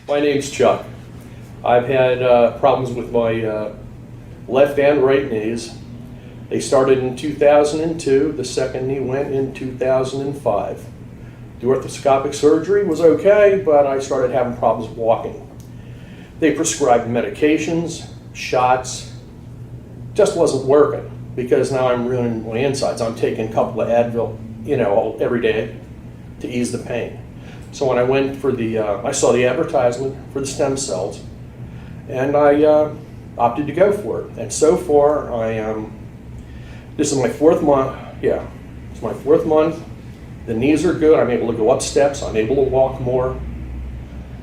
My name's Chuck. I've had problems with my left and right knees. They started in 2002. The second knee went in 2005. The orthoscopic surgery was okay, but I started having problems walking. They prescribed medications, shots. Just wasn't working because now I'm ruining my insides. I'm taking a couple of Advil, every day to ease the pain. So when I went for I saw the advertisement for the stem cells, and I opted to go for it. And so far, this is my fourth month. Yeah, it's my fourth month. The knees are good. I'm able to go up steps. I'm able to walk more,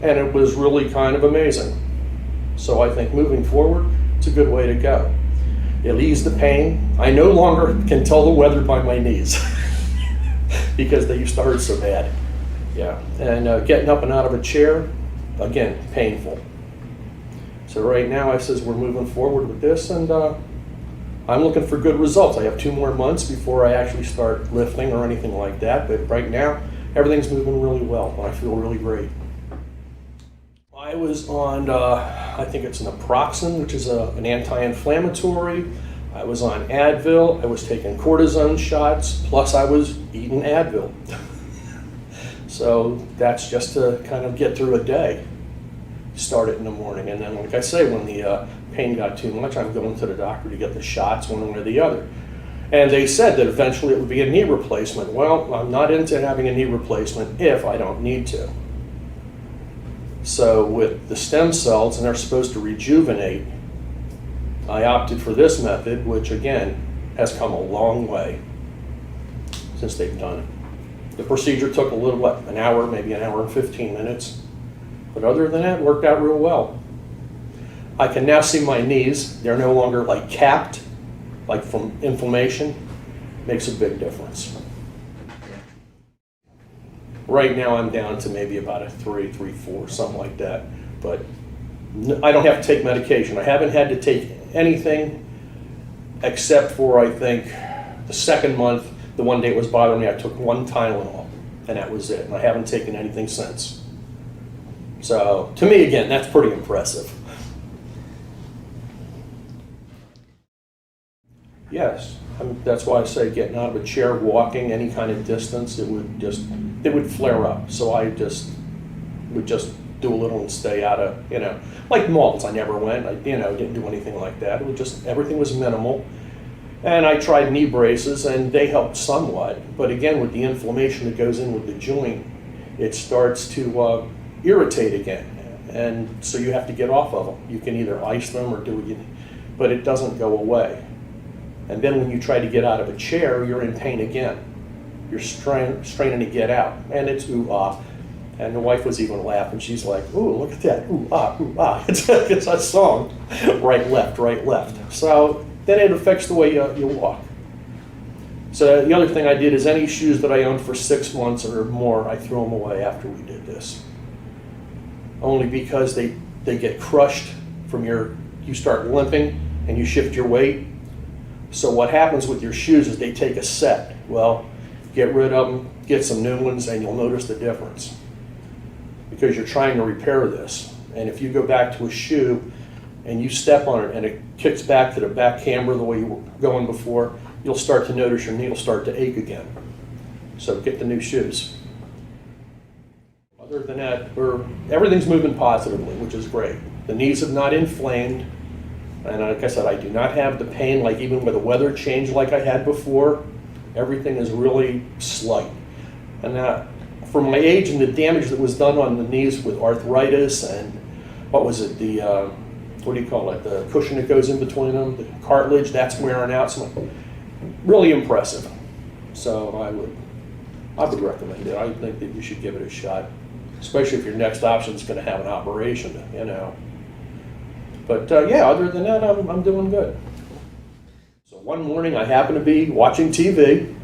and it was really kind of amazing. So I think moving forward, it's a good way to go. It'll ease the pain. I no longer can tell the weather by my knees because they used to hurt so bad. Yeah, and getting up and out of a chair, again, painful. So right now I says we're moving forward with this, and I'm looking for good results. I have 2 more months before I actually start lifting or anything like that, but right now everything's moving really well, and I feel really great. I was on, I think it's naproxen, which is an anti-inflammatory. I was on Advil. I was taking cortisone shots, plus I was eating Advil. So that's just to kind of get through a day. Start it in the morning, and then, like I say, when the pain got too much, I'm going to the doctor to get the shots, one way or the other. And they said that eventually it would be a knee replacement. Well, I'm not into having a knee replacement if I don't need to. So with the stem cells, and they're supposed to rejuvenate, I opted for this method, which again has come a long way since they've done it. The procedure took a little, an hour, maybe an hour and 15 minutes. But other than that, it worked out real well. I can now see my knees. They're no longer like capped, like from inflammation. Makes a big difference. Right now I'm down to maybe about a 3, 4, something like that. But I don't have to take medication. I haven't had to take anything except for, I think, the second month. The one day it was bothering me, I took 1 Tylenol, and that was it. And I haven't taken anything since. So, to me, again, that's pretty impressive. Yes, that's why I say getting out of a chair, walking any kind of distance, it would flare up. So I would just do a little and stay out of, like malls. I never went. I, didn't do anything like that. It was just, everything was minimal. And I tried knee braces, and they helped somewhat. But again, with the inflammation that goes in with the joint, it starts to irritate again. And so you have to get off of them. You can either ice them or do it, but it doesn't go away. And then when you try to get out of a chair, you're in pain again. You're straining to get out, and it's ooh-ah. And the wife was even laughing. She's like, ooh, look at that, ooh-ah, ooh-ah. It's a song, right, left, right, left. So then it affects the way you walk. So the other thing I did is any shoes that I owned for 6 months or more, I threw them away after we did this. Only because they get crushed from you start limping and you shift your weight. So what happens with your shoes is they take a set. Well, get rid of them, get some new ones, and you'll notice the difference. Because you're trying to repair this. And if you go back to a shoe and you step on it and it kicks back to the back camber the way you were going before, you'll start to notice your knee will start to ache again. So get the new shoes. Other than that, everything's moving positively, which is great. The knees have not inflamed, and like I said, I do not have the pain, like even with the weather change like I had before. Everything is really slight. And for my age and the damage that was done on the knees with arthritis and, what was it, what do you call it, the cushion that goes in between them, the cartilage, that's wearing out. So really impressive. So I would recommend it. I think that you should give it a shot, especially if your next option is going to have an operation, But yeah, other than that, I'm doing good. So one morning I happened to be watching TV,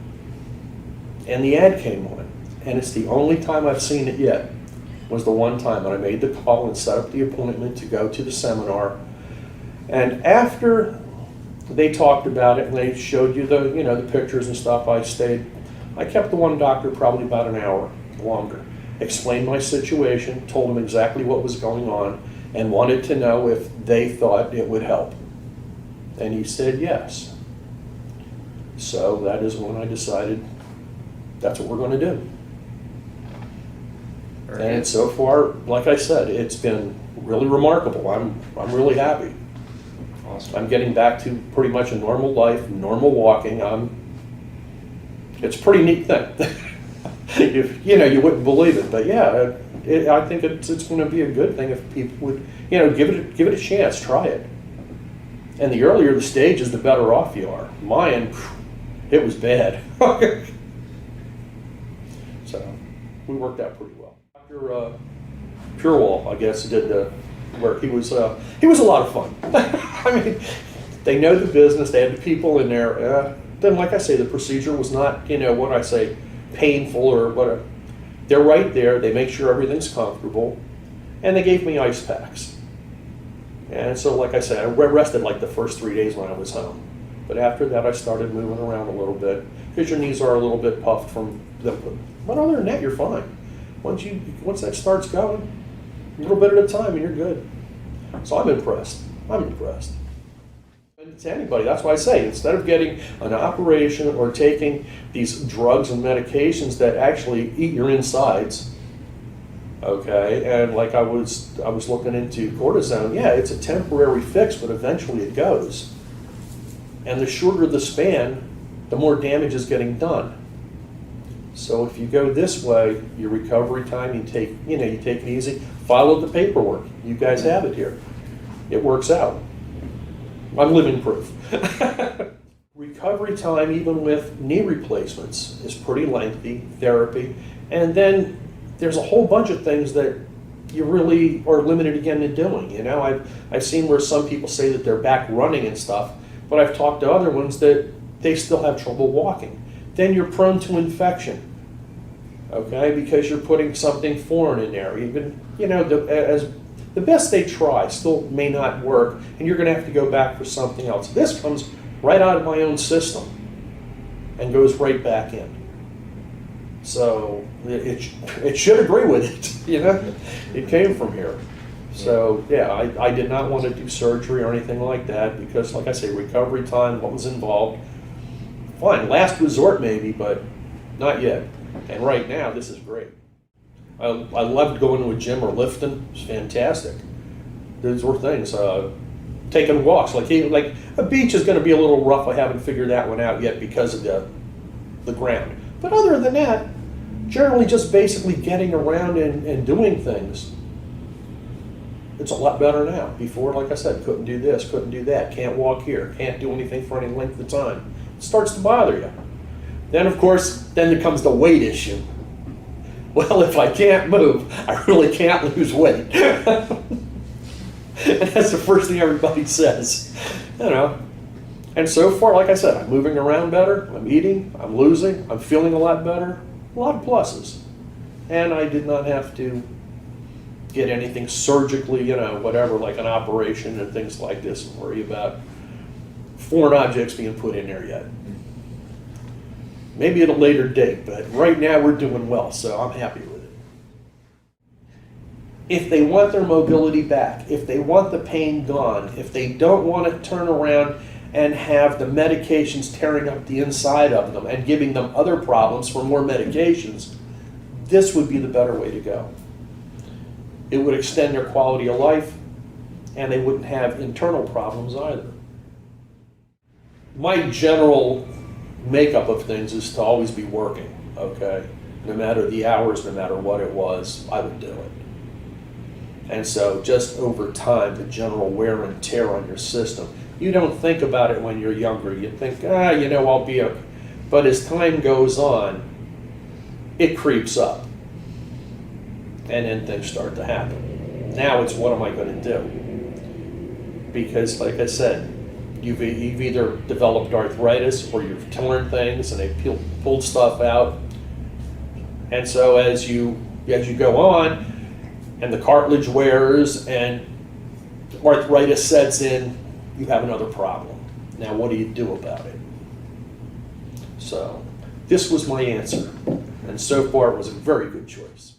and the ad came on. And it's the only time I've seen it yet, was the one time when I made the call and set up the appointment to go to the seminar. And after they talked about it and they showed you the pictures and stuff, I kept the one doctor probably about an hour longer. explained my situation, told him exactly what was going on, and wanted to know if they thought it would help. And he said yes. So that is when I decided that's what we're going to do. And so far, like I said, it's been really remarkable. I'm really happy. Awesome. I'm getting back to pretty much a normal life, normal walking. It's a pretty neat thing. You wouldn't believe it, but yeah, I think it's going to be a good thing if people would, give it a chance, try it. And the earlier the stages, the better off you are. Mine, it was bad. So we worked out pretty well. Dr. Purewall, I guess, did the work. He was a lot of fun. I mean, they know the business. They had the people in there. Then, like I say, the procedure was not, what I say, painful or whatever. They're right there. They make sure everything's comfortable, and they gave me ice packs. And so, like I said, I rested like the first 3 days when I was home. But after that, I started moving around a little bit because your knees are a little bit puffed from the. But other than that, you're fine. Once that starts going, a little bit at a time, and you're good. So I'm impressed. And to anybody, that's why I say, instead of getting an operation or taking these drugs and medications that actually eat your insides, okay, and like I was looking into cortisone, yeah, it's a temporary fix, but eventually it goes. And the shorter the span, the more damage is getting done. So if you go this way, your recovery time, you take it easy, follow the paperwork. You guys have it here. It works out. I'm living proof. Recovery time, even with knee replacements, is pretty lengthy, therapy. And then there's a whole bunch of things that you really are limited again in doing. I've seen where some people say that they're back running and stuff, but I've talked to other ones that they still have trouble walking. Then you're prone to infection, okay, because you're putting something foreign in there. Even, as the best they try still may not work, and you're going to have to go back for something else. This comes right out of my own system and goes right back in. So it should agree with it, It came from here. So yeah, I did not want to do surgery or anything like that because, like I say, recovery time, what was involved, fine, last resort maybe, but not yet. And right now, this is great. I loved going to a gym or lifting. It's fantastic. Those were things. Taking walks, like a beach is going to be a little rough. I haven't figured that one out yet because of the ground. But other than that, generally just basically getting around and doing things. It's a lot better now. Before, like I said, couldn't do this, couldn't do that, can't walk here, can't do anything for any length of time. It starts to bother you. Then, of course, there comes the weight issue. Well, if I can't move, I really can't lose weight. And that's the first thing everybody says, And so far, like I said, I'm moving around better, I'm eating, I'm losing, I'm feeling a lot better, a lot of pluses. And I did not have to get anything surgically, whatever, like an operation and things like this, and worry about foreign objects being put in there yet. Maybe at a later date, but right now we're doing well, so I'm happy with it. If they want their mobility back, if they want the pain gone, if they don't want to turn around and have the medications tearing up the inside of them and giving them other problems for more medications, this would be the better way to go. It would extend their quality of life, and they wouldn't have internal problems either. My general makeup of things is to always be working, okay? No matter the hours, no matter what it was, I would do it. And so just over time, the general wear and tear on your system, you don't think about it when you're younger. You think, I'll be okay. But as time goes on, it creeps up. And then things start to happen. Now it's, what am I going to do? Because, like I said, you've either developed arthritis or you've torn things and they pulled stuff out. And so as you go on and the cartilage wears and arthritis sets in, you have another problem. Now what do you do about it? So this was my answer. And so far it was a very good choice.